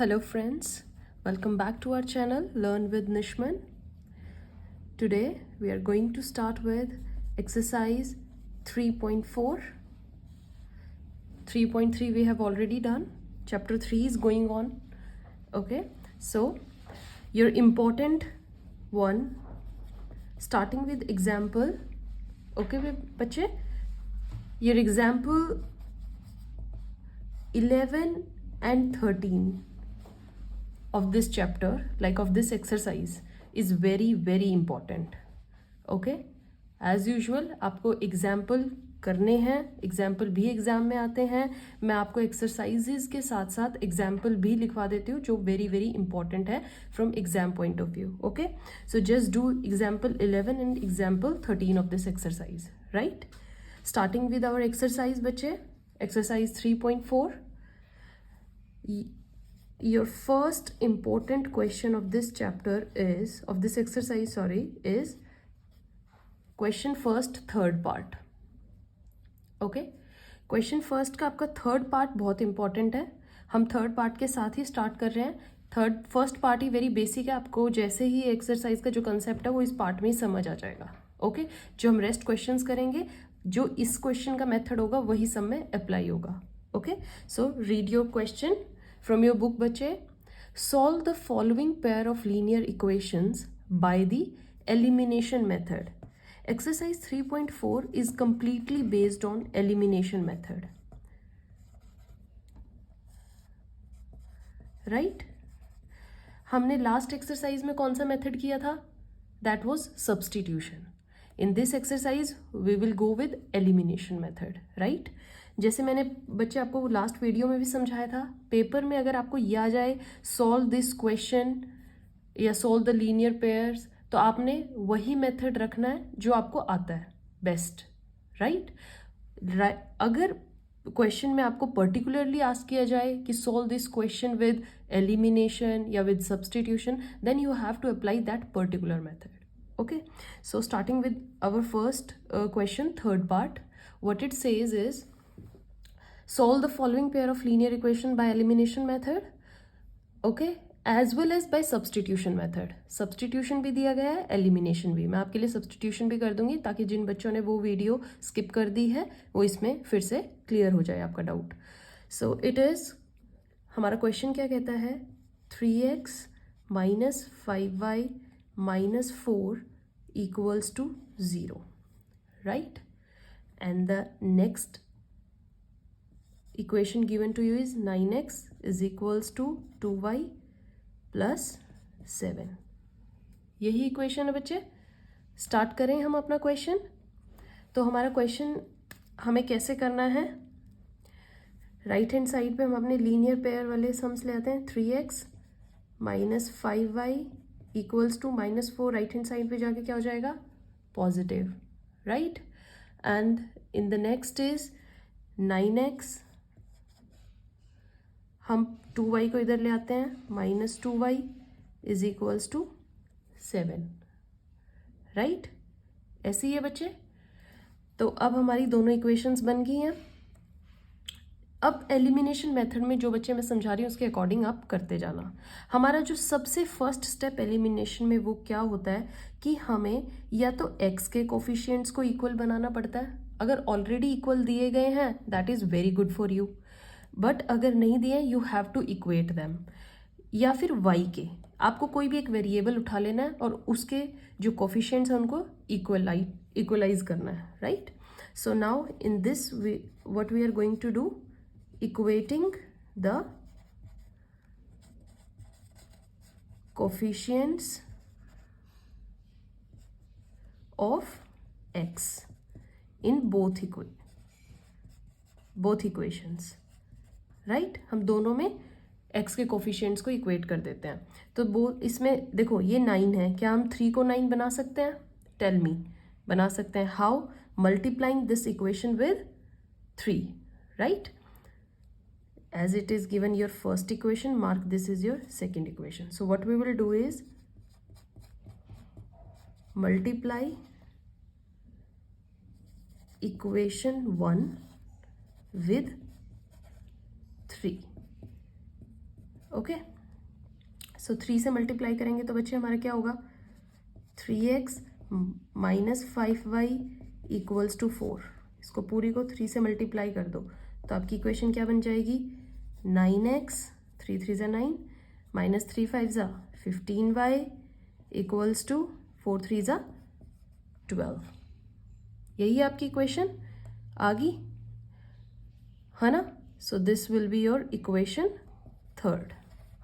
Hello friends, welcome back to our channel Learn with Nishman. Today we are going to start with exercise 3.4. 3.3 we have already done. Chapter 3 is going on. Okay, so your important one starting with example. Okay बच्चे, your example 11 and 13 of this chapter, like of this exercise, is very important. Okay, as usual आपको example करने हैं, example भी exam में आते हैं. मैं आपको एक्सरसाइजेज के साथ साथ एग्जाम्पल भी लिखवा देती हूँ जो वेरी इंपॉर्टेंट है from exam point of view. Okay, so just do example 11 and example 13 of this exercise. Right, starting with our exercise बच्चे, exercise 3.4. Your first important question of this chapter is, of this exercise sorry, is question first third part. Okay, question first का आपका third part बहुत important है. हम third part के साथ ही start कर रहे हैं. फर्स्ट पार्ट ही वेरी बेसिक है. आपको जैसे ही एक्सरसाइज का जो कंसेप्ट है वो इस पार्ट में ही समझ आ जाएगा. ओके, जो हम रेस्ट क्वेश्चंस करेंगे, जो इस क्वेश्चन का मेथड होगा वही सब में अप्लाई होगा. Okay, so read your question from your book बच्चे. Solve the following pair of linear equations by the elimination method. Exercise 3.4 is completely based on elimination method. Right? हमने लास्ट एक्सरसाइज में कौन सा मेथड किया था? That was substitution. In this exercise we will go with elimination method. Right? जैसे मैंने बच्चे आपको लास्ट वीडियो में भी समझाया था, पेपर में अगर आपको ये आ जाए सॉल्व दिस क्वेश्चन या सॉल्व द लीनियर पेयर्स, तो आपने वही मेथड रखना है जो आपको आता है बेस्ट. राइट, अगर क्वेश्चन में आपको पर्टिकुलरली आस्क किया जाए कि solve this question with elimination या with substitution, then you have to apply that particular method. Okay, so starting with our first question, third part, what it says is solve the following pair of linear equation by elimination method. Okay, as well as by substitution method. Substitution भी दिया गया है, elimination भी. मैं आपके लिए substitution भी कर दूंगी ताकि जिन बच्चों ने वो वीडियो स्किप कर दी है वो इसमें फिर से क्लियर हो जाए आपका डाउट. सो इट इज, हमारा क्वेश्चन क्या कहता है? 3x minus 5y minus 4 equals to 0. Right? And the next equation given to you is 9x is equals to 2y plus 7. यही इक्वेशन है बच्चे. स्टार्ट करें हम अपना क्वेश्चन. तो हमारा क्वेश्चन हमें कैसे करना है? राइट हैंड साइड पे हम अपने लीनियर पेयर वाले सम्स ले आते हैं. 3x minus 5y equals to -4. Right hand side पे जाके क्या हो जाएगा? Positive. Right, and in the next is 9x, हम 2y को इधर ले आते हैं, -2y is equals to 7. Right, ऐसे ही है बच्चे. तो अब हमारी दोनों इक्वेशंस बन गई हैं. अब एलिमिनेशन मेथड में जो बच्चे मैं समझा रही हूँ उसके अकॉर्डिंग आप करते जाना. हमारा जो सबसे फर्स्ट स्टेप एलिमिनेशन में वो क्या होता है कि हमें या तो x के कोफिशिएंट्स को इक्वल बनाना पड़ता है. अगर ऑलरेडी इक्वल दिए गए हैं that is very good for you, but अगर नहीं दिए you have to equate them. या फिर y के, आपको कोई भी एक वेरिएबल उठा लेना है और उसके जो कोफिशिएंट्स हैं उनको इक्वलाइज करना है. Right, so now in this what we are going to do, equating the coefficients of x in both equations. Right, हम दोनों में x के कोफिशिएंट्स को इक्वेट कर देते हैं. तो इसमें देखो ये 9 है, क्या हम 3 को 9 बना सकते हैं? टेल मी, बना सकते हैं. How? Multiplying this equation with 3. Right, as it is given your first equation, mark this is your second equation. So what we will do is multiply equation 1 with 3. Okay, सो 3 से multiply करेंगे तो बच्चे हमारा क्या होगा, 3x minus 5y equals to 4। इसको पूरी को 3 से मल्टीप्लाई कर दो तो आपकी इक्वेशन क्या बन जाएगी, 9x 3 3 ज़ा 9 माइनस 3 5 ज़ा 15y इक्वल्स टू 4 3 ज़ा 12। यही आपकी इक्वेशन आ गई है ना। So this will be your equation third.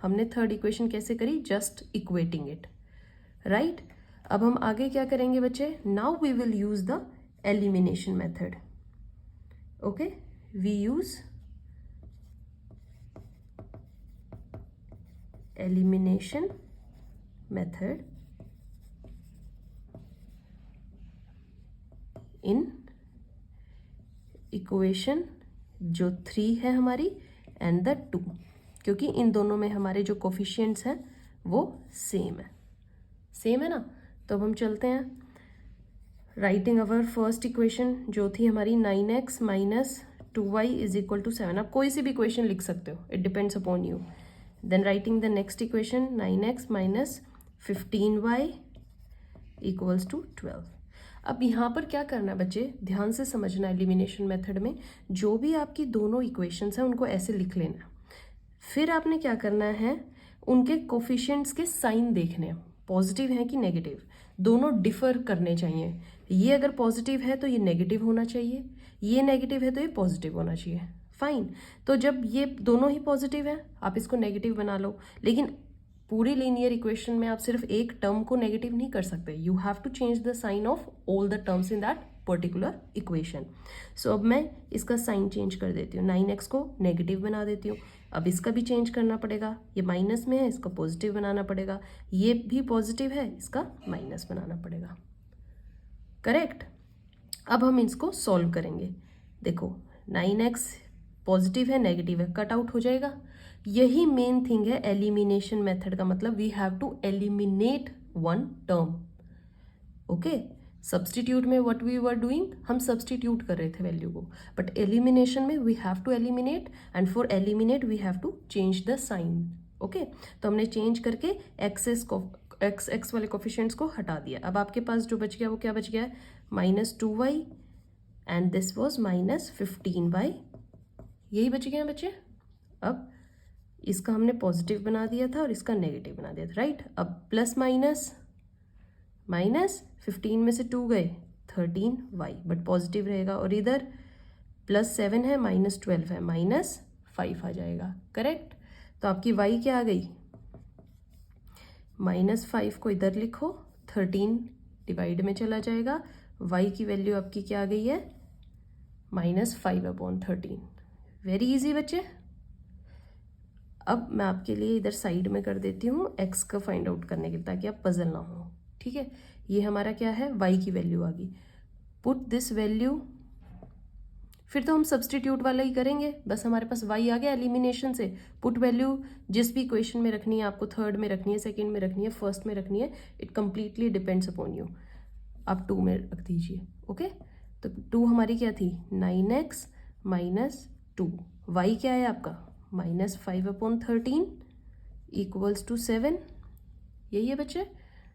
हमने थर्ड इक्वेशन कैसे करी, जस्ट इक्वेटिंग इट, राइट। अब हम आगे क्या करेंगे बच्चे, now we will use the elimination method. Okay, we use elimination method in equation जो 3 है हमारी एंड द 2, क्योंकि इन दोनों में हमारे जो कोफिशिएंट्स हैं वो सेम है ना। तो अब हम चलते हैं, राइटिंग अवर फर्स्ट इक्वेशन जो थी हमारी 9x minus 2y is equal to 7। आप कोई सी भी इक्वेशन लिख सकते हो, it depends upon you. Then writing the next equation 9x minus 15y equals to 12। अब यहाँ पर क्या करना है बच्चे, ध्यान से समझना, एलिमिनेशन मेथड में जो भी आपकी दोनों इक्वेशंस हैं उनको ऐसे लिख लेना। फिर आपने क्या करना है, उनके कोफिशिएंट्स के साइन देखने हैं, पॉजिटिव हैं कि नेगेटिव, दोनों डिफर करने चाहिए। ये अगर पॉजिटिव है तो ये नेगेटिव होना चाहिए, ये नेगेटिव है तो ये पॉजिटिव होना चाहिए, फाइन। तो जब ये दोनों ही पॉजिटिव है आप इसको नेगेटिव बना लो, लेकिन पूरी लीनियर इक्वेशन में आप सिर्फ एक टर्म को नेगेटिव नहीं कर सकते, you have to change the sign of all the terms in that particular equation. So अब मैं इसका साइन चेंज कर देती हूँ, 9x को नेगेटिव बना देती हूँ। अब इसका भी चेंज करना पड़ेगा, ये माइनस में है इसका पॉजिटिव बनाना पड़ेगा, ये भी पॉजिटिव है इसका माइनस बनाना पड़ेगा, करेक्ट। अब हम इसको सॉल्व करेंगे। देखो 9x पॉजिटिव है नेगेटिव है, कट आउट हो जाएगा। यही मेन थिंग है एलिमिनेशन मेथड का, मतलब we have to eliminate one term. Okay, substitute में व्हाट वी वर डूइंग, हम सब्सटीट्यूट कर रहे थे वैल्यू को, बट एलिमिनेशन में we have to eliminate, and for eliminate we have to change the sign. Okay, तो हमने चेंज करके एक्स वाले कोफिशिएंट्स को हटा दिया। अब आपके पास जो बच गया वो क्या बच गया है, minus 2y and this was minus 15y, यही बच गया बच्चे। अब इसका हमने पॉजिटिव बना दिया था और इसका नेगेटिव बना दिया था, राइट। अब प्लस माइनस माइनस 15 में से 2 गए 13y, बट पॉजिटिव रहेगा, और इधर प्लस 7 है माइनस 12 है, माइनस 5 आ जाएगा, करेक्ट। तो आपकी y क्या आ गई, माइनस 5 को इधर लिखो, 13 डिवाइड में चला जाएगा, y की वैल्यू आपकी क्या आ गई है, माइनस 5/13। वेरी इजी बच्चे। अब मैं आपके लिए इधर साइड में कर देती हूँ x का फाइंड आउट करने के लिए, ताकि आप पजल ना हो, ठीक है। ये हमारा क्या है, y की वैल्यू आ गई, पुट दिस वैल्यू, फिर तो हम सब्सटीट्यूट वाला ही करेंगे, बस हमारे पास y आ गया एलिमिनेशन से। पुट वैल्यू जिस भी इक्वेशन में रखनी है आपको, थर्ड में रखनी है, सेकंड में रखनी है, फर्स्ट में रखनी है, it completely depends upon you. आप 2 में रख दीजिए, ओके। तो 2 हमारी क्या थी, 9x माइनस 2, y क्या है आपका, माइनस 5/13 इक्वल्स टू 7, यही है बच्चे।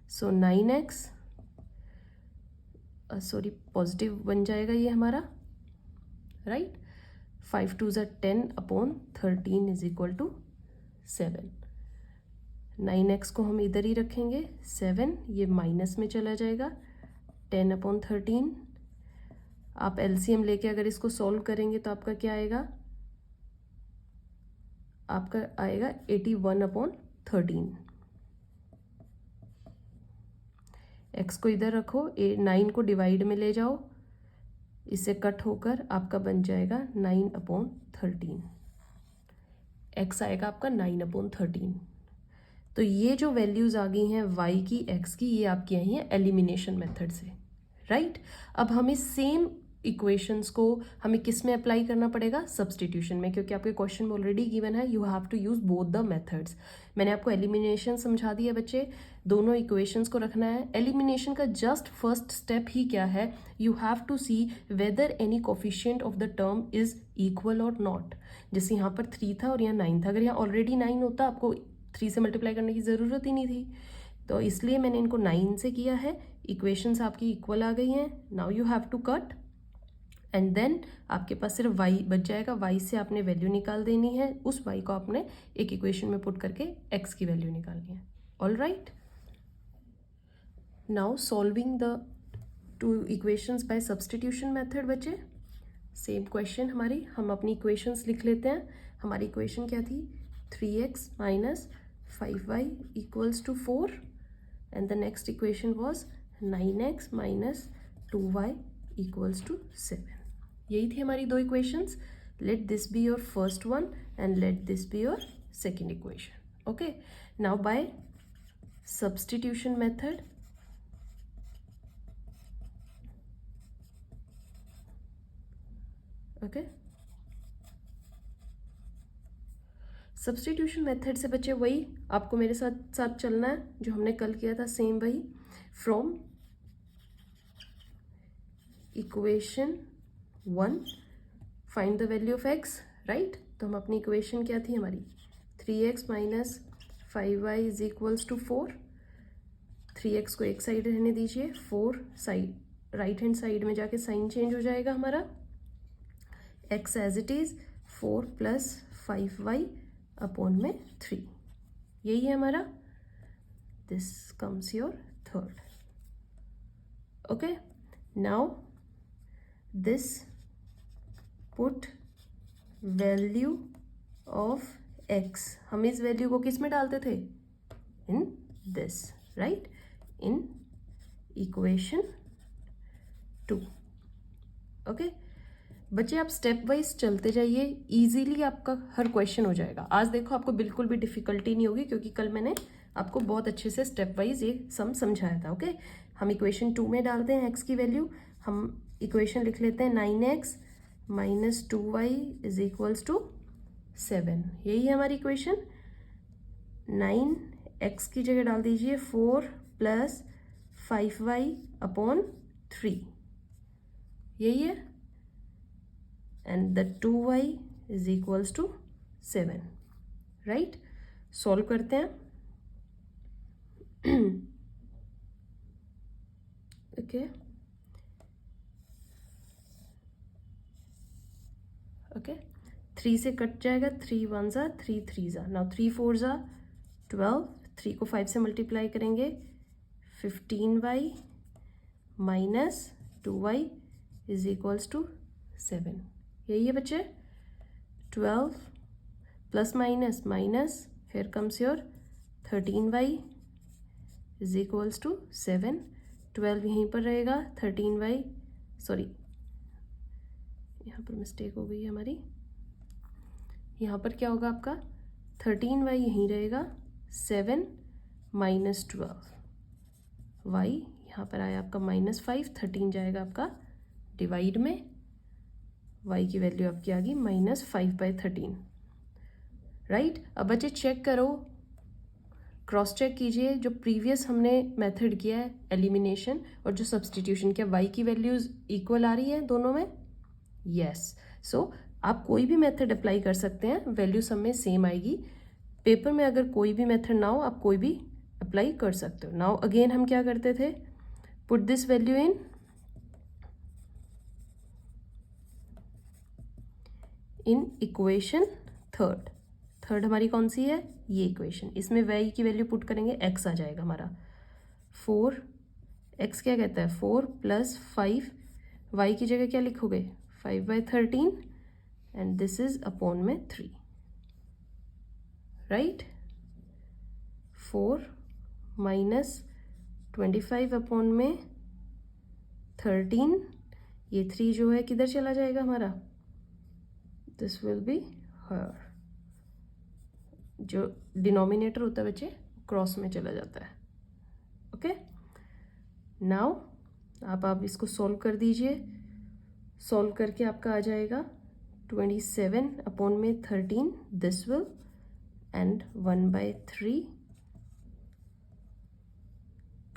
सो 9x सॉरी पॉजिटिव बन जाएगा ये हमारा, राइट। 5 2 ज़ा 10/13 इज इक्वल टू 7। 9x को हम इधर ही रखेंगे, 7 ये माइनस में चला जाएगा, 10/13। आप एलसीएम लेके अगर इसको सॉल्व करेंगे तो आपका क्या आएगा, आपका आएगा 81/13। x को इधर रखो, 9 को डिवाइड में ले जाओ, इससे कट होकर आपका बन जाएगा 9/13, x आएगा आपका 9/13। तो ये जो वैल्यूज़ आ गई हैं y की x की, ये आपकी आई हैं एलिमिनेशन मेथड से, राइट। अब हमें सेम इक्वेशंस को हमें किस में अप्लाई करना पड़ेगा, सब्सटीट्यूशन में, क्योंकि आपके क्वेश्चन में ऑलरेडी गिवन है you have to use both the methods. मैंने आपको एलिमिनेशन समझा दिया बच्चे, दोनों इक्वेशंस को रखना है। एलिमिनेशन का जस्ट फर्स्ट स्टेप ही क्या है, you have to see whether any coefficient of the term is equal और नॉट। जैसे यहाँ पर 3 था और यहाँ 9 था, अगर यहाँ ऑलरेडी 9 होता आपको 3 से मल्टीप्लाई करने की ज़रूरत ही नहीं थी, तो इसलिए मैंने इनको 9 से किया है। इक्वेशंस आपकी इक्वल आ गई हैं। Now you have to cut and then आपके पास सिर्फ y बच जाएगा। y से आपने वैल्यू निकाल देनी है, उस y को आपने एक इक्वेशन में पुट करके x की वैल्यू निकालनी है। All right, now solving the two equations bye substitution method बच्चे। सेम क्वेश्चन हमारी, हम अपनी इक्वेशंस लिख लेते हैं। हमारी इक्वेशन क्या थी, 3x minus 5y equals to 4 and the next equation was 9x minus 2y equals to 7। यही थी हमारी दो equations. Let this be your first one and let this be your second equation. Okay, now by substitution method okay, substitution method से बच्चे वही आपको मेरे साथ साथ चलना है जो हमने कल किया था, सेम वही। From equation 1 find the value of x, right. तो हम अपनी इक्वेशन क्या थी हमारी, 3x minus 5y is equals to 4। 3x को एक साइड रहने दीजिए, 4 साइड राइट हैंड साइड में जाके साइन चेंज हो जाएगा हमारा। x as it is 4 plus 5y upon में 3, यही है हमारा। This comes your third. Okay, now this put value of x, हम इस वैल्यू को किस में डालते थे, in this, right, in equation 2। Okay बच्चे, आप स्टेप वाइज चलते जाइए, इजीली आपका हर क्वेश्चन हो जाएगा। आज देखो आपको बिल्कुल भी डिफिकल्टी नहीं होगी, क्योंकि कल मैंने आपको बहुत अच्छे से स्टेप वाइज ये सम समझाया था। ओके, हम इक्वेशन 2 में डालते हैं x की वैल्यू। हम इक्वेशन लिख लेते हैं 9x minus 2y is equals to 7, यही है हमारी इक्वेशन। 9x की जगह डाल दीजिए 4 प्लस 5y अपॉन 3, यही है, and the 2y is equals to 7, right. Solve करते हैं। ओके ओके, 3 से कट जाएगा, 3 1 ज़ा 3 3 ज़ा, नाउ 3 4 ज़ा 12, 3 को 5 से मल्टीप्लाई करेंगे 15y minus 2y is equals to 7, यही है बच्चे। 12 plus minus minus, here comes your 13y is equals to 7। 12 यहीं पर रहेगा, 13y, सॉरी यहाँ पर मिस्टेक हो गई है हमारी, यहाँ पर क्या होगा आपका, 13y यहीं रहेगा, 7 माइनस 12y, यहाँ पर आया आपका -5, 13 जाएगा आपका डिवाइड में, y की वैल्यू आपकी आ गई -5/13, राइट। अब बच्चे चेक करो, क्रॉस चेक कीजिए, जो प्रीवियस हमने मेथड किया है एलिमिनेशन और जो सब्सटीट्यूशन किया, y की वैल्यूज इक्वल आ रही है दोनों में, यस। सो आप कोई भी मेथड अप्लाई कर सकते हैं, वैल्यू सब में सेम आएगी। पेपर में अगर कोई भी मेथड ना हो, आप कोई भी अप्लाई कर सकते हो। नाउ अगेन हम क्या करते थे, put this value in equation third हमारी कौन सी है, ये इक्वेशन। इसमें y की वैल्यू पुट करेंगे, x आ जाएगा हमारा 4, x क्या कहता है 4 प्लस 5, y की जगह क्या लिखोगे 5/13 एंड दिस इज अपॉन में 3, राइट। 4 माइनस 25 अपॉन में 13, ये 3 जो है किधर चला जाएगा हमारा, दिस विल बी हर, जो डिनोमिनेटर होता है बच्चे क्रॉस में चला जाता है। ओके, नाउ आप इसको सॉल्व कर दीजिए। सॉल्व करके आपका आ जाएगा 27 अपॉन में 13 दिस विल एंड 1/3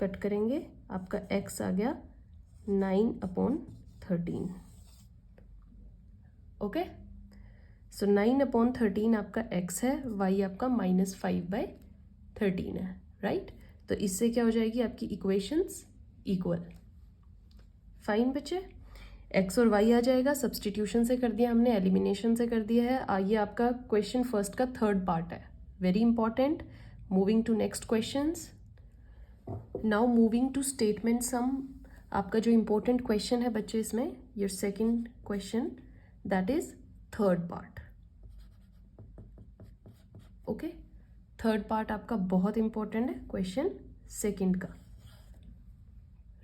कट करेंगे, आपका x आ गया 9 अपॉन 13. ओके, सो 9 अपॉन 13 आपका x है, y आपका -5/13 है, राइट. तो इससे क्या हो जाएगी आपकी इक्वेशंस इक्वल. फाइन बच्चे, x और y आ जाएगा. सब्सटीट्यूशन से कर दिया हमने, एलिमिनेशन से कर दिया है. ये आपका क्वेश्चन फर्स्ट का थर्ड पार्ट है, very important. Moving to next questions. Now moving to statement sum. आपका जो इंपॉर्टेंट क्वेश्चन है बच्चे इसमें, your second question, that is third part. Okay, third part आपका बहुत इंपॉर्टेंट है, क्वेश्चन सेकंड का,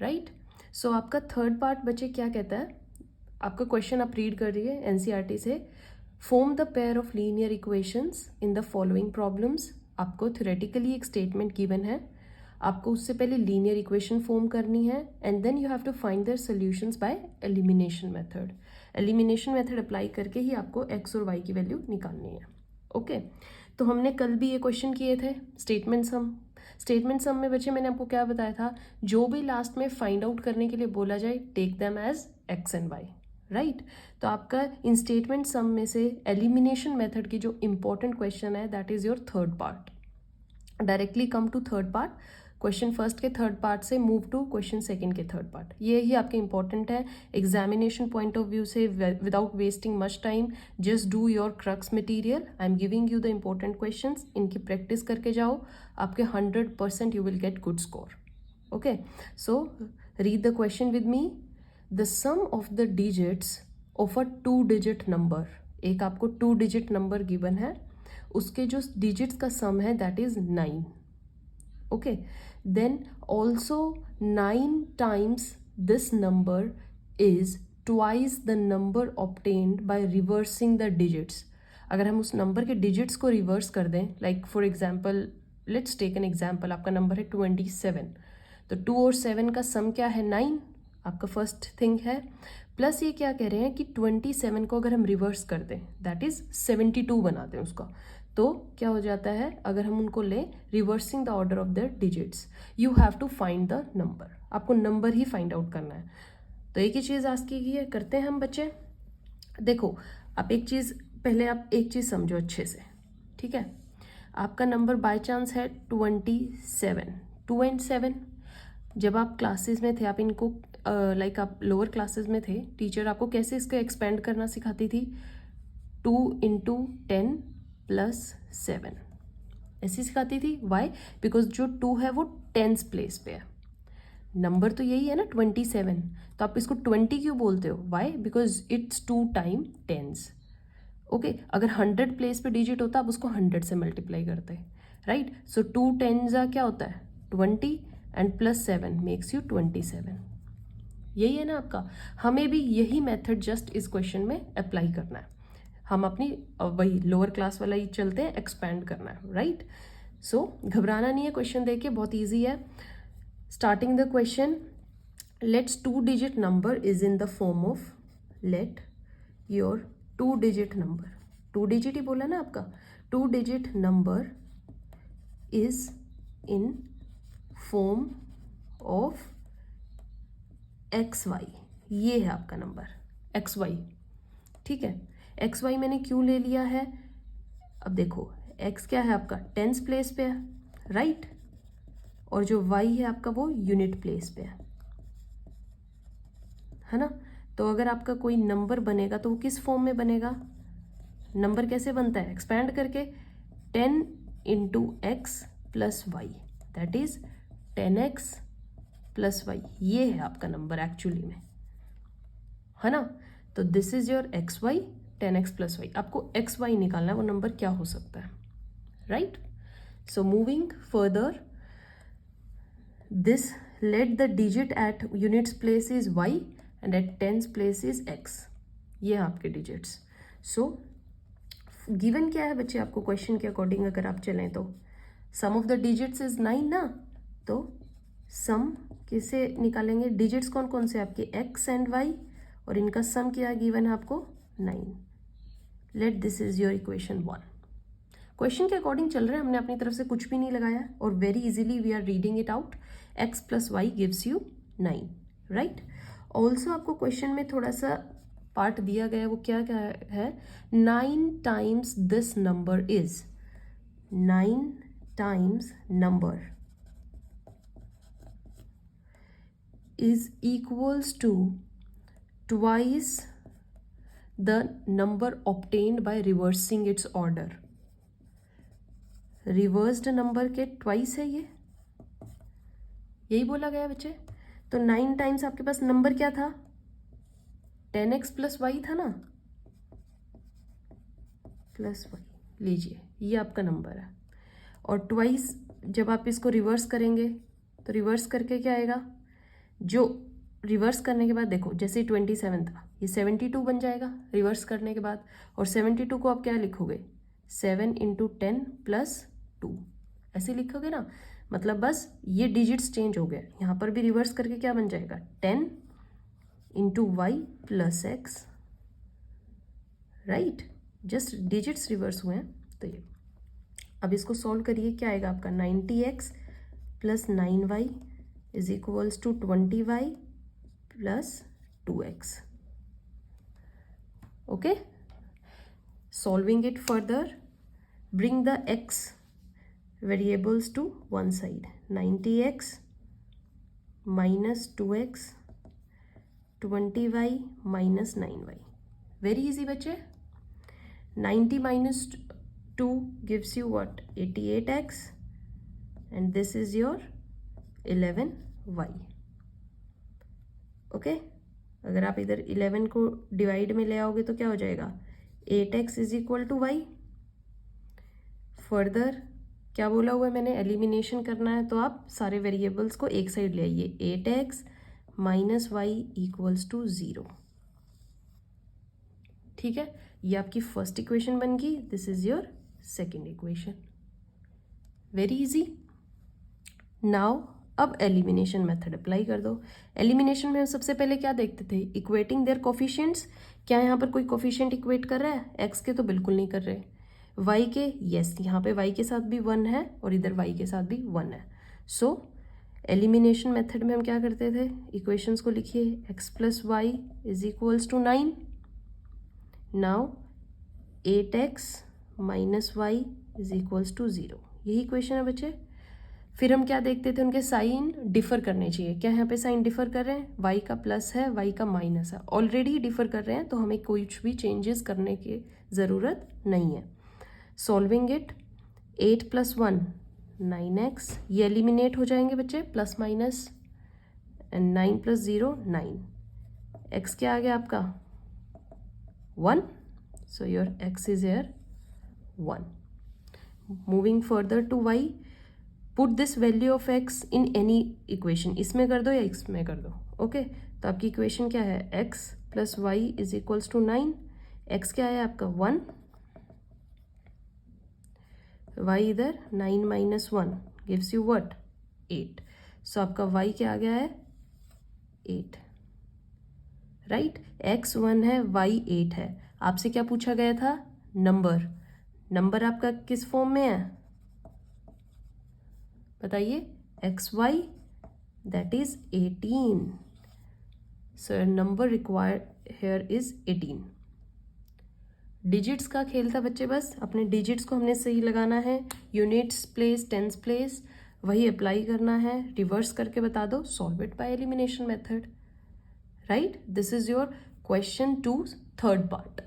राइट. सो आपका थर्ड पार्ट बच्चे क्या कहता है, आपका क्वेश्चन आप रीड कर रही है एनसीईआरटी से. Form the pair of linear equations in the following problems. आपको थ्योरेटिकली एक स्टेटमेंट गिवन है, आपको उससे पहले लीनियर इक्वेशन फॉर्म करनी है and then you have to find their solutions by elimination method. Elimination method apply करके ही आपको x और y की वैल्यू निकालनी है. ओके, तो हमने कल भी ये क्वेश्चन किए थे स्टेटमेंट सम. स्टेटमेंट सम में बच्चे मैंने आपको क्या बताया था, जो भी लास्ट में फाइंड आउट करने के लिए बोला जाए, take them as x and y, right. तो आपका इन स्टेटमेंट सम में से एलिमिनेशन मेथड की जो इंपॉर्टेंट क्वेश्चन है, that is your third part. Directly come to third part. Question first के थर्ड पार्ट से मूव टू क्वेश्चन सेकंड के थर्ड पार्ट. ये ही आपके इंपॉर्टेंट है एग्जामिनेशन पॉइंट ऑफ व्यू से. Without wasting much time, just do your crux material. I am giving you the important questions, इनकी practice करके जाओ, आपके 100% you will get good score. Okay, so read the question with me. The sum of the digits of a 2-digit number. एक आपको 2-digit number given है, उसके जो digits का सम है that is 9. Okay, then also 9 times this number is twice the number obtained by reversing the digits. अगर हम उस नंबर के डिजिट्स को रिवर्स कर दें, like for example, let's take an example. आपका नंबर है 27, तो 2 और 7 का सम क्या है 9, आपका फर्स्ट थिंग है. प्लस ये क्या कह रहे हैं कि 27 को अगर हम रिवर्स कर दें, दैट इज 72 बना दें उसका, तो क्या हो जाता है, अगर हम उनको लें reversing the order of the digits, you have to find the number. आपको नंबर ही फाइंड आउट करना है. तो एक ही चीज़ आस्क की गई है, करते हैं हम बच्चे. देखो, आप एक चीज़ पहले, आप एक चीज़ समझो अच्छे से, ठीक है. आपका नंबर बाय चांस है 27, 2 and 7. जब आप क्लासेस में थे, आप इनको लाइक आप लोअर क्लासेस में थे, टीचर आपको कैसे इसको एक्सपेंड करना सिखाती थी, 2 into 10 + 7 ऐसी सिखाती थी. वाई? बिकॉज जो 2 है वो 10th प्लेस पे है. नंबर तो यही है ना 27, तो आप इसको 20 क्यों बोलते हो? Why? Because it's 2 times 10s. Okay, अगर 100 प्लेस पे डिजिट होता, आप उसको 100 से मल्टीप्लाई करते, राइट. सो 2 10s क्या होता है 20 एंड +7 मेक्स यू 27. यही है ना आपका. हमें भी यही मेथड जस्ट इस क्वेश्चन में अप्लाई करना है. हम अपनी वही लोअर क्लास वाला ही चलते हैं, एक्सपैंड करना है, राइट. सो घबराना नहीं है, क्वेश्चन देखिए बहुत इजी है. Starting the question, let's 2-digit number is in the form of, let your 2-digit number, 2 digit ही बोला ना आपका, 2-digit number is in form of XY. ये है आपका नंबर XY, ठीक है. XY मैंने क्यों ले लिया है, अब देखो X क्या है आपका 10th प्लेस पे है, राइट. और जो Y है आपका वो यूनिट प्लेस पे है ना. तो अगर आपका कोई नंबर बनेगा तो वो किस फॉर्म में बनेगा, नंबर कैसे बनता है, एक्सपैंड करके. 10 into X + Y, that is 10X + Y. ये है आपका नंबर एक्चुअली में, है ना. तो this is your XY, 10X + Y. आपको XY निकालना है, वो नंबर क्या हो सकता है, right. So moving further, this let the digit at units place is Y and at 10th place is X. ये है आपके डिजिट्स. सो गिवन क्या है बच्चे, आपको क्वेश्चन के अकॉर्डिंग अगर आप चलें तो सम ऑफ द डिजिट्स इज 9 ना. तो सम किसे निकालेंगे, डिजिट्स कौन कौन से आपके X एंड Y, और इनका सम क्या गिवन है आपको 9. Let this is your equation 1. Question के अकॉर्डिंग चल रहे हैं, हमने अपनी तरफ से कुछ भी नहीं लगाया और very easily we are reading it out. x plus Y gives you 9, right. Also आपको क्वेश्चन में थोड़ा सा पार्ट दिया गया है, वो क्या क्या है. 9 times this number is 9 times number is equals to twice the number obtained by reversing its order. Reversed number के ट्वाइस है ये, यही बोला गया बच्चे. तो 9 टाइम्स आपके पास नंबर क्या था, 10x प्लस वाई था ना, प्लस वाई लीजिए, ये आपका नंबर है. और ट्वाइस जब आप इसको रिवर्स करेंगे तो रिवर्स करके क्या आएगा, जो रिवर्स करने के बाद देखो जैसे 27 था ये 72 बन जाएगा रिवर्स करने के बाद. और 72 को आप क्या लिखोगे, 7 इंटू 10 प्लस 2 ऐसे लिखोगे ना. मतलब बस ये डिजिट्स चेंज हो गया, यहाँ पर भी रिवर्स करके क्या बन जाएगा, 10 into Y plus X, right. Just digits reverse हुए हैं. तो ये अब इसको सॉल्व करिए, क्या आएगा आपका 90x plus 9y is equals to 20y plus 2x. Okay, solving it further, bring the x variables to one side. 90x minus 2x, 20y minus 9y. Very easy बच्चे. 90 minus 2 gives you what, 88x, and this is your 11y. Okay, अगर आप इधर 11 को divide में ले आओगे तो क्या हो जाएगा, 8x is equal to Y. Further क्या बोला हुआ है मैंने, एलिमिनेशन करना है तो आप सारे वेरिएबल्स को एक साइड ले आइए. 8x minus Y equals to 0. ठीक है, ये आपकी फर्स्ट इक्वेशन बन गई. This is your second equation. Very easy. Now अब एलिमिनेशन मेथड अप्लाई कर दो. एलिमिनेशन में हम सबसे पहले क्या देखते थे, इक्वेटिंग देयर कोफिशिएंट्स. क्या यहाँ पर कोई कोफिशिएंट इक्वेट कर रहा है, एक्स के तो बिल्कुल नहीं कर रहे. वाई के, यस, यहाँ पे वाई के साथ भी 1 है और इधर वाई के साथ भी 1 है. सो एलिमिनेशन मेथड में हम क्या करते थे, इक्वेशंस को लिखिए. X plus Y is equals to 9. Now 8x minus Y is equals to 0. यही इक्वेशन है बच्चे. फिर हम क्या देखते थे, उनके साइन डिफर करने चाहिए. क्या यहाँ पे साइन डिफर कर रहे हैं, वाई का प्लस है वाई का माइनस है, ऑलरेडी डिफर कर रहे हैं तो हमें कुछ भी चेंजेस करने की ज़रूरत नहीं है. सॉल्विंग इट, 8 प्लस 1 9x, ये एलिमिनेट हो जाएंगे बच्चे, plus minus, and 9 plus 0 9. x क्या आ गया आपका 1. So your x is here 1. Moving further to y, put this value of x in any equation. इसमें कर दो या इसमें कर दो. ओके, तो आपकी इक्वेशन क्या है, x plus Y is equals to 9. x क्या है आपका 1, y इधर 9 minus 1 gives you what 8. So आपका y क्या आ गया है 8, राइट. x 1 है, y 8 है. आपसे क्या पूछा गया था, नंबर. नंबर आपका किस फॉर्म में है बताइए, X Y, that is 18. So number required here is 18. Digits का खेल था बच्चे, बस अपने डिजिट्स को हमने सही लगाना है. यूनिट्स प्लेस, टेंस प्लेस, वही अप्लाई करना है. रिवर्स करके बता दो, solve it by elimination method, right. This is your question 2 third part.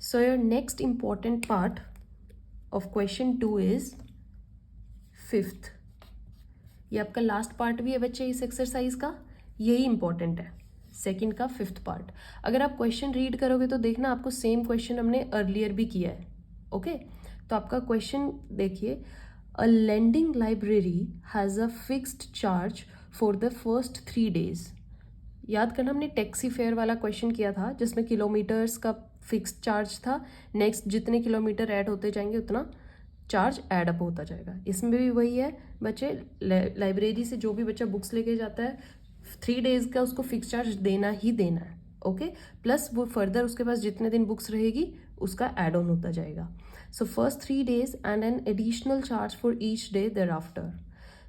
So your next important part of question 2 is 5th. ये आपका लास्ट पार्ट भी है बच्चे इस एक्सरसाइज का, यही इंपॉर्टेंट है. सेकंड का 5th पार्ट. अगर आप क्वेश्चन रीड करोगे तो देखना आपको सेम क्वेश्चन हमने अर्लियर भी किया है. ओके, तो आपका क्वेश्चन देखिए, a lending library has a fixed charge for the first 3 days. याद करना, हमने टैक्सी फेयर वाला क्वेश्चन किया था जिसमें किलोमीटर्स का फिक्स्ड चार्ज था. नेक्स्ट जितने किलोमीटर ऐड होते जाएंगे उतना चार्ज ऐड अप होता जाएगा. इसमें भी वही है बच्चे, लाइब्रेरी से जो भी बच्चा बुक्स लेके जाता है 3 डेज का उसको फिक्स चार्ज देना ही देना है, ओके। प्लस वो फर्दर उसके पास जितने दिन बुक्स रहेगी उसका एड ऑन होता जाएगा। So first 3 days and an additional charge for each day thereafter.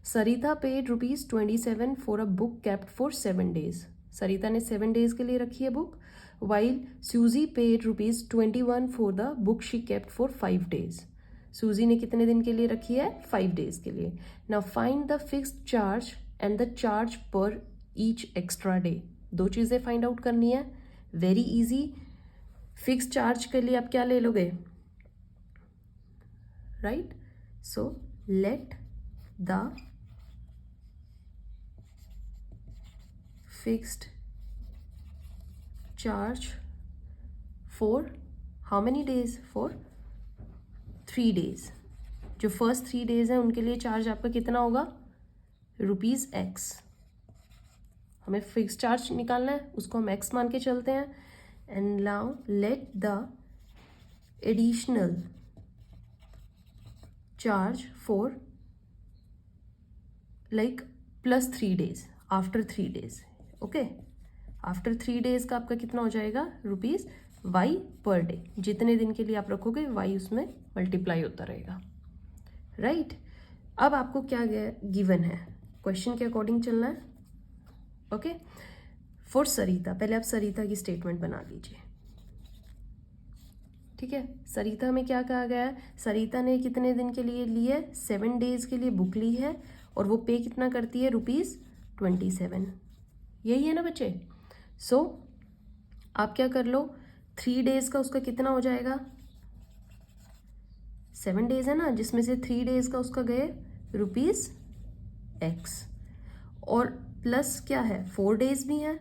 Sarita paid ₹27 for a book kept for 7 days। Sarita ने 7 days के लिए रखी है book, while Susy paid ₹21 for the book she kept for 5 days। सूजी ने कितने दिन के लिए रखी है? 5 days के लिए। Now find the fixed charge and the charge पर ईच एक्स्ट्रा डे। 2 चीज़ें फाइंड आउट करनी है, वेरी इजी। फिक्स चार्ज के लिए आप क्या ले लोगे? Right, so let the fixed charge for how many days? For 3 days। जो फर्स्ट 3 days हैं उनके लिए चार्ज आपका कितना होगा? ₹X। हमें फिक्स चार्ज निकालना है, उसको हम x मान के चलते हैं। And now let the additional charge for like plus 3 days, after 3 days, okay. After 3 days का आपका कितना हो जाएगा? ₹Y per day. जितने दिन के लिए आप रखोगे y उसमें मल्टीप्लाई होता रहेगा, राइट। अब आपको क्या गिवन है? क्वेश्चन के अकॉर्डिंग चलना है, ओके। फॉर सरिता, पहले आप सरिता की स्टेटमेंट बना लीजिए, ठीक है। सरिता में क्या कहा गया है? सरिता ने कितने दिन के लिए ली है? 7 days के लिए बुक ली है और वो पे कितना करती है? ₹27। यही है ना बच्चे? सो आप क्या कर लो, 3 days का उसका कितना हो जाएगा? 7 days है ना, जिसमें से 3 days का उसका गए ₹X, और प्लस क्या है? 4 days भी है,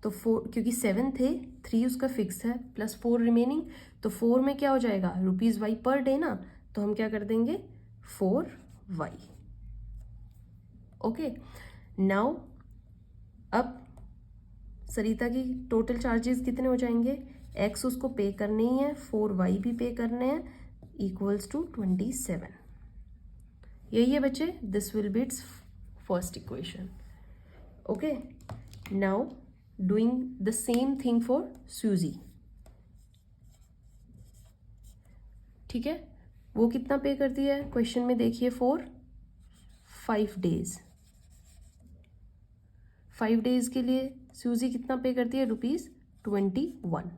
तो 4 क्योंकि 7 थे, 3 उसका फिक्स है, प्लस 4 रिमेनिंग, तो 4 में क्या हो जाएगा? ₹Y पर डे ना, तो हम क्या कर देंगे? 4Y, okay. नाउ अब सरिता की टोटल चार्जेस कितने हो जाएंगे? X उसको पे करने ही है, 4Y भी पे करने हैं, इक्वल्स टू 27। यही है बच्चे, this will B it's first equation, okay. Now doing the same thing for सूजी, ठीक है। वो कितना पे करती है? क्वेश्चन में देखिए, फॉर 5 days। 5 days के लिए सूजी कितना पे करती है? ₹21।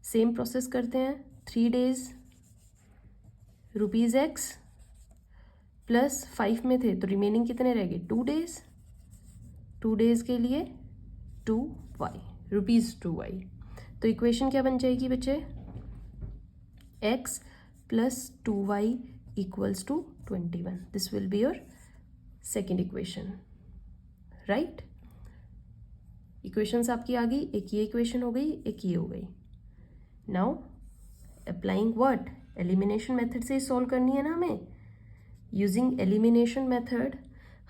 सेम प्रोसेस करते हैं, 3 days ₹X, प्लस 5 में थे तो रिमेनिंग कितने रह गए? 2 days। 2 days के लिए 2Y, ₹2Y। तो इक्वेशन क्या बन जाएगी बच्चे? X plus 2Y equals to 21। This will be your second equation, right. Equations आपकी आ गई, एक ये इक्वेशन हो गई, एक ये हो गई। Now applying what? Elimination method से सॉल्व करनी है ना हमें। यूजिंग एलिमिनेशन मेथड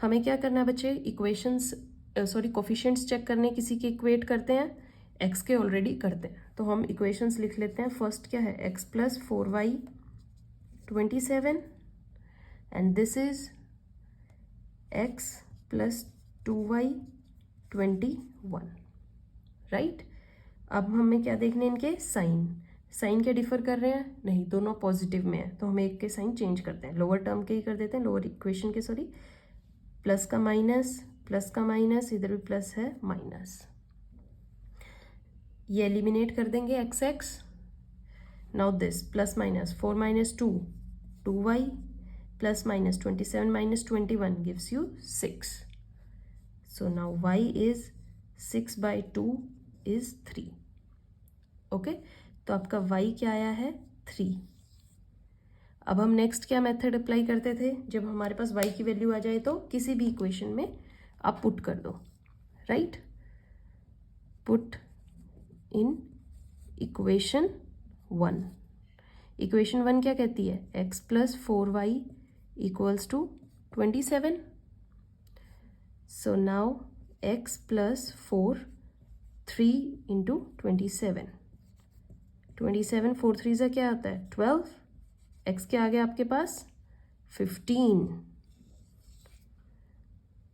हमें क्या करना है बच्चे? इक्वेशंस कोफिशिएंट्स चेक करने, किसी के इक्वेट करते हैं, x के ऑलरेडी करते हैं, तो हम इक्वेशंस लिख लेते हैं। फर्स्ट क्या है? x plus 4y 27 and this is x plus 2y 21, right. अब हमें क्या देखने इनके साइन, साइन क्या डिफर कर रहे हैं? नहीं, दोनों पॉजिटिव में है, तो हम एक के साइन चेंज करते हैं, लोअर टर्म के ही कर देते हैं, लोअर इक्वेशन के, सॉरी। प्लस का माइनस, प्लस का माइनस, इधर भी प्लस है, माइनस। ये एलिमिनेट कर देंगे x। Now this plus minus 4 minus 2 2y, plus minus 27 minus 21 gives you 6. So now y is 6/2 is 3. Okay, तो आपका y क्या आया है? 3। अब हम नेक्स्ट क्या मेथड अप्लाई करते थे? जब हमारे पास y की वैल्यू आ जाए तो किसी भी इक्वेशन में आप पुट कर दो, right. Put in equation 1। Equation 1 क्या कहती है? x plus 4y equals to 27। So now x plus 4, 3 into 27, 27 4 3 से क्या आता है? 12। x क्या आ गया आपके पास? 15।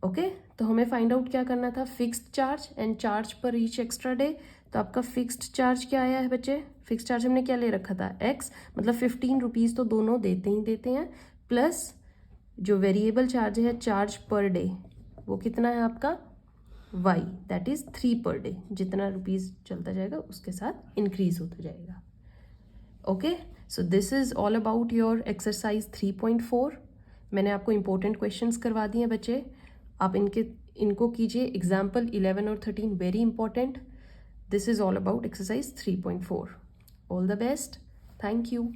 ओके तो हमें फाइंड आउट क्या करना था, फिक्स्ड चार्ज एंड चार्ज पर ईच एक्स्ट्रा डे। तो आपका फिक्स्ड चार्ज क्या आया है बच्चे, फिक्स्ड चार्ज हमने क्या ले रखा था x, मतलब 15 रुपीज़ तो दोनों देते ही देते हैं, प्लस जो वेरिएबल चार्ज है चार्ज पर डे वो कितना है आपका y, that is 3 per day, जितना रुपीज़ चलता जाएगा उसके साथ इंक्रीज होता जाएगा। Okay so this is all about your exercise 3.4। मैंने आपको इंपॉर्टेंट क्वेश्चंस करवा दिए हैं बच्चे, आप इनको कीजिए। एग्जाम्पल 11 और 13 very important. This is all about exercise 3.4। All the best, thank you.